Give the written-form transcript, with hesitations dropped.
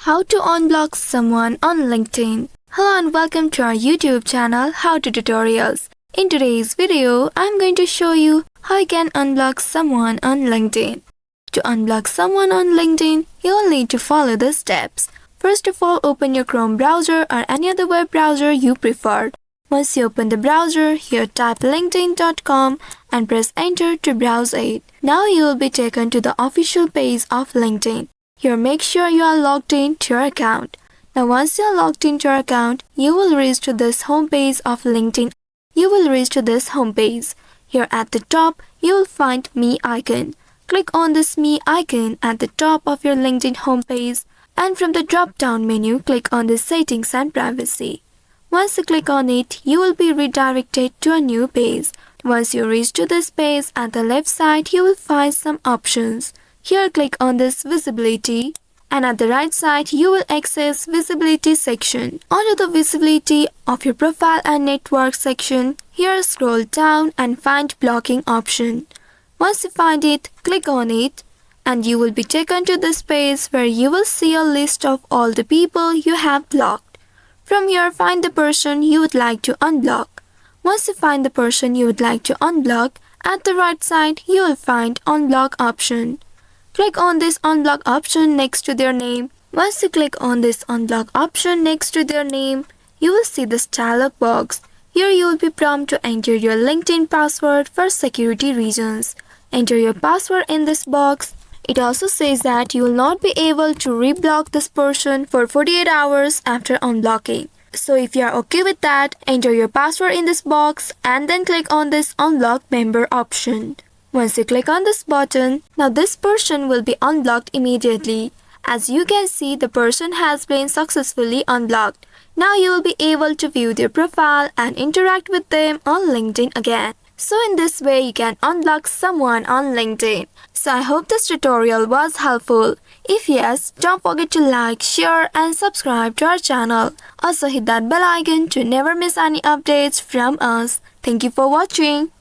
How to unblock someone on LinkedIn. Hello and welcome to our YouTube channel How to Tutorials. In today's video, I'm going to show you how you can unblock someone on LinkedIn. To unblock someone on LinkedIn, you will need to follow the steps. First of all, open your Chrome browser or any other web browser you prefer. Once you open the browser, here type linkedin.com and press enter to browse it. Now you will be taken to the official page of LinkedIn. Here make sure you are logged in to your account. Now once you are logged into your account, you will reach to this homepage of LinkedIn. Here at the top, you will find Me icon. Click on this Me icon at the top of your LinkedIn homepage, and from the drop-down menu, click on the Settings and Privacy. Once you click on it, you will be redirected to a new page. Once you reach to this page, at the left side, you will find some options. Here click on this Visibility, and at the right side you will access Visibility section. Under the Visibility of your Profile and Network section, here scroll down and find Blocking option. Once you find it, click on it, and you will be taken to this page where you will see a list of all the people you have blocked. From here, find the person you would like to unblock. Once you find the person you would like to unblock, at the right side you will find Unblock option. Click on this Unblock option next to their name. Once you click on this Unblock option next to their name, you will see this dialog box. Here you will be prompted to enter your LinkedIn password for security reasons. Enter your password in this box. It also says that you will not be able to reblock this person for 48 hours after unblocking. So if you are okay with that, enter your password in this box and then click on this Unblock Member option. Once you click on this button, now this person will be unblocked immediately. As you can see, the person has been successfully unblocked. Now you will be able to view their profile and interact with them on LinkedIn again. So in this way, you can unblock someone on LinkedIn. So I hope this tutorial was helpful. If yes, don't forget to like, share and subscribe to our channel. Also hit that bell icon to never miss any updates from us. Thank you for watching.